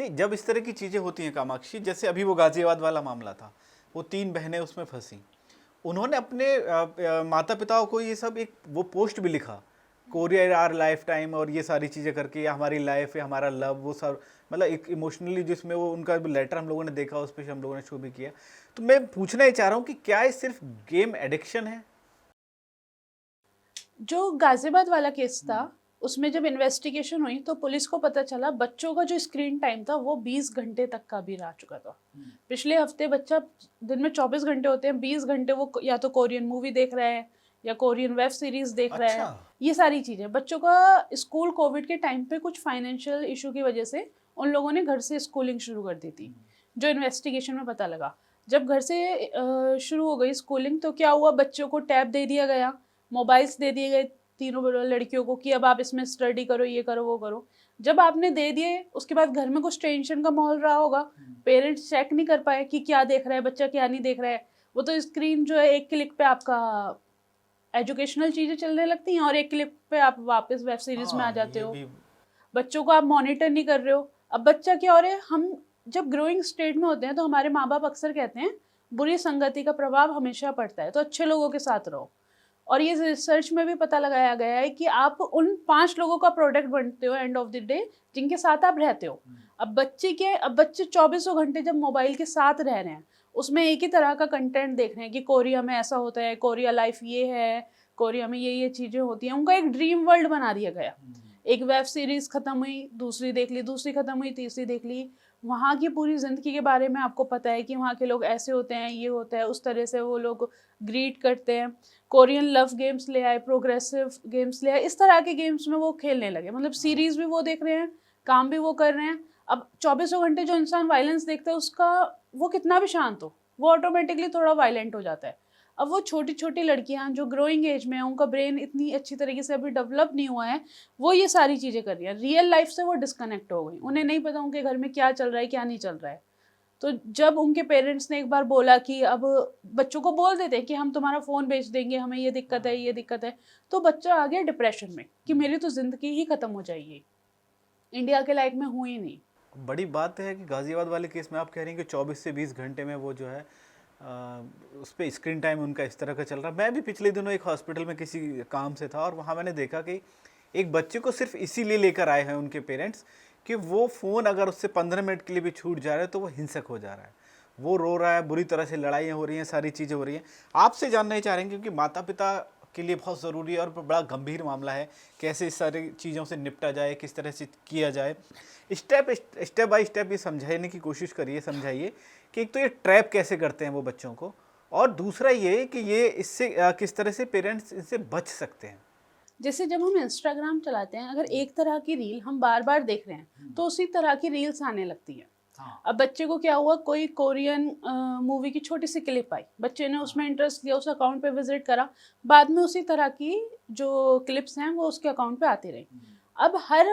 नहीं, जब इस तरह की चीज़ें होती हैं कामाक्षी, जैसे अभी वो गाज़ियाबाद वाला मामला था, वो 3 बहनें उसमें फँसी। उन्होंने अपने माता-पिताओं को ये सब एक वो पोस्ट भी लिखा, कोरियर आवर लाइफ टाइम और ये सारी चीज़ें करके, या हमारी लाइफ है, हमारा लव, वो सब मतलब एक इमोशनली जिसमें वो उनका लेटर हम लोगों ने देखा, उस पे हम लोगों ने शो भी किया। तो मैं पूछना ये चाह रहा हूँ कि क्या ये सिर्फ गेम एडिक्शन है? जो गाजियाबाद वाला केस था, उसमें जब इन्वेस्टिगेशन हुई तो पुलिस को पता चला बच्चों का जो स्क्रीन टाइम था वो 20 घंटे तक का भी रह चुका था। पिछले हफ्ते बच्चा, दिन में 24 घंटे होते हैं, 20 घंटे वो या तो कोरियन मूवी देख रहा है या कोरियन वेब सीरीज देख रहा अच्छा। है। ये सारी चीजें बच्चों का, स्कूल कोविड के टाइम पे कुछ फाइनेंशियल इशू की वजह से उन लोगों ने घर से स्कूलिंग शुरू कर दी थी, जो इन्वेस्टिगेशन में पता लगा। जब घर से शुरू हो गई स्कूलिंग तो क्या हुआ, बच्चों को टैब दे दिया गया, मोबाइल्स दे दिए गए तीनों लड़कियों को कि अब आप इसमें स्टडी करो, ये करो, वो करो। जब आपने दे दिए उसके बाद घर में कुछ टेंशन का माहौल रहा होगा, पेरेंट्स चेक नहीं कर पाए कि क्या देख रहा है बच्चा, क्या नहीं देख रहा है। वो तो स्क्रीन जो है एक क्लिक पे आपका एजुकेशनल चीजें चलने लगती हैं और एक क्लिक पे आप वापस वेब सीरीज में आ हाँ, जाते ये हो। भी। बच्चों को आप मॉनिटर नहीं कर रहे हो। अब बच्चा क्या हो रहा है, हम जब ग्रोइंग स्टेट में होते हैं तो हमारे माँ बाप अक्सर कहते हैं बुरी संगति का प्रभाव हमेशा पड़ता है, तो अच्छे लोगों के साथ रहो। और ये रिसर्च में भी पता लगाया गया है कि आप उन 5 लोगों का प्रोडक्ट बनते हो एंड ऑफ द डे, जिनके साथ आप रहते हो। अब बच्चे 24 घंटे जब मोबाइल के साथ रह रहे हैं, उसमें एक ही तरह का कंटेंट देख रहे हैं कि कोरिया में ऐसा होता है, कोरिया लाइफ ये है, कोरिया में ये चीजें होती हैं। उनका एक ड्रीम वर्ल्ड बना दिया गया। एक वेब सीरीज खत्म हुई, दूसरी देख ली, दूसरी खत्म हुई, तीसरी देख ली। वहाँ की पूरी जिंदगी के बारे में आपको पता है कि वहाँ के लोग ऐसे होते हैं, ये होता है, उस तरह से वो लोग ग्रीट करते हैं। कोरियन लव गेम्स ले आए, प्रोग्रेसिव गेम्स ले आए, इस तरह के गेम्स में वो खेलने लगे। मतलब सीरीज भी वो देख रहे हैं, काम भी वो कर रहे हैं। अब 24 घंटे जो इंसान वायलेंस देखता है उसका, वो कितना भी शांत हो, वो ऑटोमेटिकली थोड़ा वायलेंट हो जाता है। अब वो छोटी छोटी लड़कियां जो ग्रोइंग एज में है, उनका ब्रेन इतनी अच्छी तरीके से अभी डेवलप नहीं हुआ है, वो ये सारी चीजें कर रही है। रियल लाइफ से वो डिस्कनेक्ट हो गई, उन्हें नहीं पता उनके घर में क्या चल रहा है, क्या नहीं चल रहा है। तो जब उनके पेरेंट्स ने एक बार बोला कि अब बच्चों को बोल देते हैं कि हम तुम्हारा फ़ोन बेच देंगे, हमें ये दिक्कत है, ये दिक्कत है, तो बच्चा आ गया डिप्रेशन में कि मेरी तो ज़िंदगी ही ख़त्म हो जाएगी, इंडिया के लायक मैं हूँ ही नहीं। बड़ी बात है कि गाजियाबाद वाले केस में आप कह रही हैं कि 24 से 20 घंटे में वो जो है उस पर स्क्रीन टाइम उनका इस तरह का चल रहा है। मैं भी पिछले दिनों एक हॉस्पिटल में किसी काम से था, और वहाँ मैंने देखा कि एक बच्चे को सिर्फ इसीलिए लेकर आए हैं उनके पेरेंट्स कि वो फ़ोन अगर उससे 15 मिनट के लिए भी छूट जा रहा है तो वो हिंसक हो जा रहा है, वो रो रहा है, बुरी तरह से लड़ाइयाँ हो रही हैं, सारी चीज़ें हो रही हैं। आपसे जानना ही चाह रहे हैं क्योंकि माता पिता के लिए बहुत ज़रूरी है और बड़ा गंभीर मामला है, कैसे इस सारी चीज़ों से निपटा जाए, किस तरह से किया जाए। स्टेप बाय स्टेप ये समझाने की कोशिश करिए, समझाइए कि एक तो ये ट्रैप कैसे करते हैं वो बच्चों को, और दूसरा ये कि ये इससे किस तरह से पेरेंट्स इससे बच सकते हैं। जैसे जब हम इंस्टाग्राम चलाते हैं, अगर एक तरह की रील हम बार बार देख रहे हैं तो उसी तरह की रील्स आने लगती है। अब बच्चे को क्या हुआ, कोई कोरियन मूवी की छोटी सी क्लिप आई, बच्चे ने उसमें इंटरेस्ट लिया, उस अकाउंट पे विजिट करा, बाद में उसी तरह की जो क्लिप्स हैं वो उसके अकाउंट पे आती रही। अब हर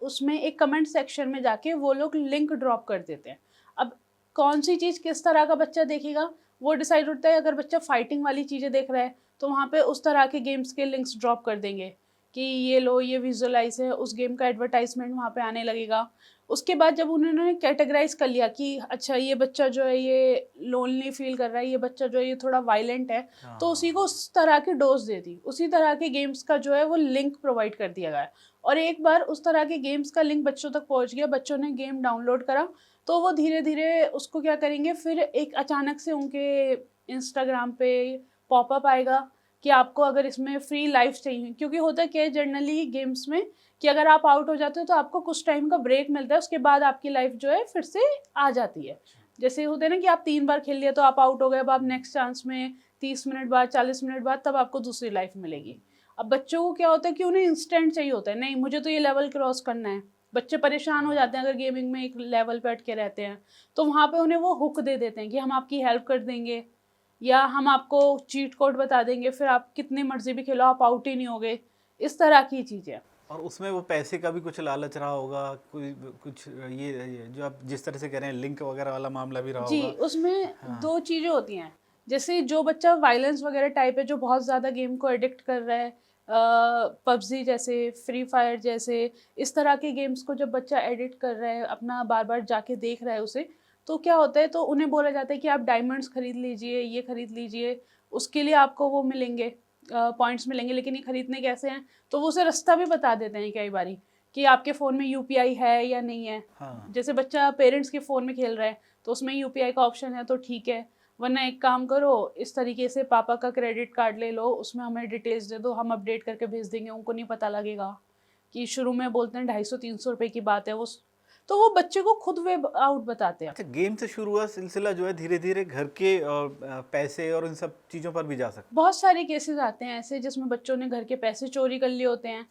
उसमें एक कमेंट सेक्शन में जाके वो लोग लिंक ड्रॉप कर देते हैं। अब कौन सी चीज़ किस तरह का बच्चा देखेगा वो डिसाइड होता है। अगर बच्चा फाइटिंग वाली चीज़ें देख रहा है तो वहाँ पे उस तरह के गेम्स के लिंक्स ड्रॉप कर देंगे कि ये लो, ये विजुअलाइज है, उस गेम का एडवर्टाइजमेंट वहाँ पे आने लगेगा। उसके बाद जब उन्होंने कैटेगराइज कर लिया कि अच्छा ये बच्चा जो है ये लोनली फील कर रहा है, ये बच्चा जो है ये थोड़ा वायलेंट है, तो उसी को उस तरह की डोज दे दी, उसी तरह के गेम्स का जो है वो लिंक प्रोवाइड कर दिया गया। और एक बार उस तरह के गेम्स का लिंक बच्चों तक पहुंच गया, बच्चों ने गेम डाउनलोड करा, तो वो धीरे धीरे उसको क्या करेंगे, फिर एक अचानक से उनके इंस्टाग्राम पे पॉपअप आएगा कि आपको अगर इसमें फ्री लाइफ चाहिए, क्योंकि होता क्या है जनरली गेम्स में कि अगर आप आउट हो जाते हो तो आपको कुछ टाइम का ब्रेक मिलता है, उसके बाद आपकी लाइफ जो है फिर से आ जाती है। जैसे होता है ना कि आप 3 बार खेल लिया तो आप आउट हो गए, अब आप नेक्स्ट चांस में 30 मिनट बाद, 40 मिनट बाद तब आपको दूसरी लाइफ मिलेगी। अब बच्चों को क्या होता है कि उन्हें इंस्टेंट चाहिए होता है, नहीं मुझे तो ये लेवल क्रॉस करना है। बच्चे परेशान हो जाते हैं अगर गेमिंग में एक लेवल पे अटके रहते हैं, तो वहाँ पे उन्हें वो हुक दे देते हैं कि हम आपकी हेल्प कर देंगे, या हम आपको चीट कोड बता देंगे, फिर आप कितनी मर्जी भी खेलो आप आउट ही नहीं होगे। इस तरह की चीज़ें। और उसमें वो पैसे का भी कुछ लालच रहा होगा, कोई कुछ ये जो आप जिस तरह से कह रहे हैं लिंक वगैरह वाला मामला भी रहा जी, होगा। उसमें हाँ। 2 चीज़ें होती हैं। जैसे जो बच्चा वायलेंस वगैरह टाइप है, जो बहुत ज़्यादा गेम को एडिक्ट कर रहा है, पबजी जैसे, फ्री फायर जैसे, इस तरह के गेम्स को जब बच्चा एडिट कर रहा है, अपना बार बार जाके देख रहा है उसे, तो क्या होता है, तो उन्हें बोला जाता है कि आप डायमंड्स खरीद लीजिए, ये खरीद लीजिए, उसके लिए आपको वो मिलेंगे, पॉइंट्स मिलेंगे, लेकिन ये खरीदने कैसे हैं, तो वो उसे रास्ता भी बता देते हैं कई बारी कि आपके फ़ोन में यूपीआई है या नहीं है। हाँ। जैसे बच्चा पेरेंट्स के फ़ोन में खेल रहा है तो उसमें यूपीआई का ऑप्शन है तो ठीक है, वरना एक काम करो, इस तरीके से पापा का क्रेडिट कार्ड ले लो, उसमें हमें डिटेल्स दे दो, हम अपडेट करके भेज देंगे, उनको नहीं पता लगेगा कि शुरू में बोलते हैं 250-300 रुपए की बात है वो, तो वो बच्चे को खुद वे आउट बताते हैं। अच्छा, गेम से शुरू हुआ सिलसिला जो है धीरे धीरे घर के पैसे और इन सब चीज़ों पर भी जा सकता बहुत सारे केसेस आते हैं ऐसे जिसमें बच्चों ने घर के पैसे चोरी कर लिए होते हैं।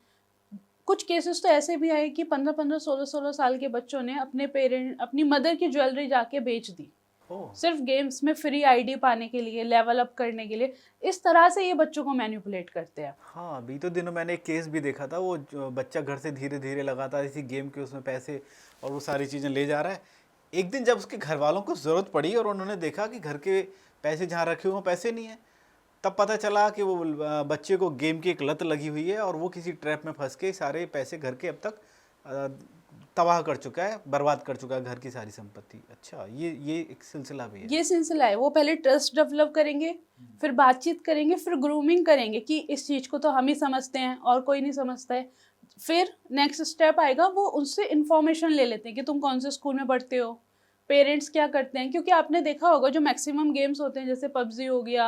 कुछ केसेस तो ऐसे भी आए कि 15-15, 16-16 साल के बच्चों ने अपनी मदर की ज्वेलरी जाके बेच दी, है। ओह। सिर्फ गेम्स में फ्री आईडी पाने के लिए, लेवल अप करने के लिए। इस तरह से ये बच्चों को मैनिपुलेट करते हैं। हाँ, अभी तो दिनों मैंने एक केस भी देखा था, वो जो बच्चा घर से धीरे धीरे लगातार इसी गेम के उसमें पैसे और वो सारी चीज़ें ले जा रहा है। एक दिन जब उसके घर वालों को ज़रूरत पड़ी और उन्होंने देखा कि घर के पैसे जहाँ रखे हुए हैं पैसे नहीं है, तब पता चला कि वो बच्चे को गेम की एक लत लगी हुई है और वो किसी ट्रैप में फंस के सारे पैसे घर के अब तक अ, तबाह कर चुका है, बर्बाद कर चुका है घर की सारी संपत्ति। अच्छा, ये एक सिलसिला भी है। ये सिलसिला है, वो पहले ट्रस्ट डेवलप करेंगे, फिर बातचीत करेंगे, फिर ग्रूमिंग करेंगे कि इस चीज़ को तो हम ही समझते हैं और कोई नहीं समझता है। फिर नेक्स्ट स्टेप आएगा, वो उनसे इन्फॉर्मेशन ले लेते हैं कि तुम कौन से स्कूल में पढ़ते हो, पेरेंट्स क्या करते हैं, क्योंकि आपने देखा होगा जो मैक्सिमम गेम्स होते हैं जैसे पबजी हो गया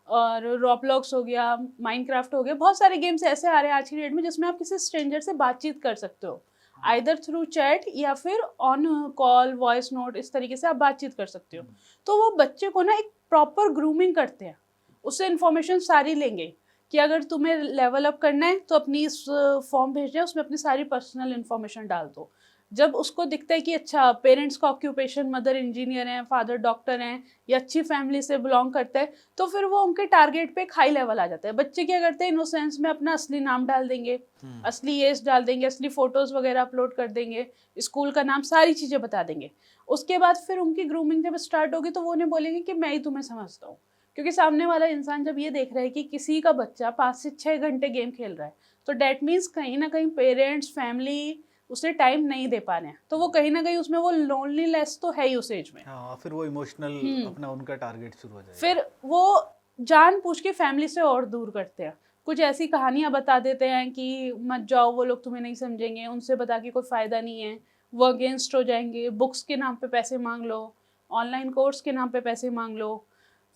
और रॉब्लॉक्स हो गया, माइनक्राफ्ट हो गया, बहुत सारे गेम्स ऐसे आ रहे हैं आज की डेट में जिसमें आप किसी स्ट्रेंजर से बातचीत कर सकते हो, आइदर थ्रू चैट या फिर ऑन कॉल, वॉइस नोट, इस तरीके से आप बातचीत कर सकते हो। तो वो बच्चे को ना एक प्रॉपर ग्रूमिंग करते हैं, उससे इन्फॉर्मेशन सारी लेंगे कि अगर तुम्हें लेवल अप करना है तो अपनी इस फॉर्म भेजना है, उसमें अपनी सारी पर्सनल इन्फॉर्मेशन डाल दो। जब उसको दिखता है कि अच्छा पेरेंट्स का ऑक्यूपेशन, मदर इंजीनियर हैं, फादर डॉक्टर हैं, या अच्छी फैमिली से बिलोंग करता है, तो फिर वो उनके टारगेट पे एक हाई लेवल आ जाता है। बच्चे क्या करते हैं, इनोसेंस में अपना असली नाम डाल देंगे, असली एज डाल देंगे, असली फोटोज वगैरह अपलोड कर देंगे, स्कूल का नाम, सारी चीज़ें बता देंगे। उसके बाद फिर उनकी ग्रूमिंग जब स्टार्ट होगी तो वो उन्हें बोलेंगे कि मैं ही तुम्हें समझता हूँ, क्योंकि सामने वाला इंसान जब ये देख रहा है कि किसी का बच्चा 5 से 6 घंटे गेम खेल रहा है, तो डेट मीन्स कहीं ना कहीं पेरेंट्स, फैमिली उसे टाइम नहीं दे पा रहे हैं, तो वो कहीं ना कहीं उसमें वो लोनलीनेस तो है ही उस एज में। हाँ, फिर वो इमोशनल अपना उनका टारगेट शुरू हो जाएगा। फिर वो जानबूझ के फैमिली से और दूर करते हैं, कुछ ऐसी कहानियां बता देते हैं कि मत जाओ, वो लोग तुम्हें नहीं समझेंगे, उनसे बता के कोई फ़ायदा नहीं है, वो अगेंस्ट हो जाएंगे, बुक्स के नाम पे पैसे मांग लो, ऑनलाइन कोर्स के नाम पे पैसे मांग लो।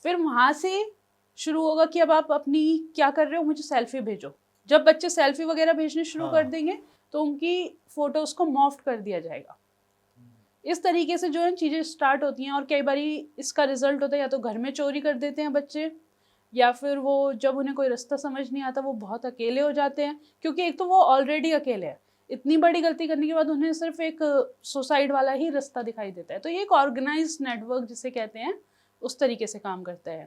फिर वहाँ से शुरू होगा कि अब आप अपनी क्या कर रहे हो, मुझे सेल्फी भेजो। जब बच्चे सेल्फी वगैरह भेजने शुरू कर देंगे तो उनकी फोटोज को मॉफ्ट कर दिया जाएगा। इस तरीके से जो है चीज़ें स्टार्ट होती हैं, और कई बार इसका रिजल्ट होता है या तो घर में चोरी कर देते हैं बच्चे, या फिर वो जब उन्हें कोई रास्ता समझ नहीं आता वो बहुत अकेले हो जाते हैं, क्योंकि एक तो वो ऑलरेडी अकेले हैं, इतनी बड़ी गलती करने के बाद उन्हें सिर्फ एक सुसाइड वाला ही रास्ता दिखाई देता है। तो ये एक ऑर्गेनाइज्ड नेटवर्क जिसे कहते हैं, उस तरीके से काम करता है।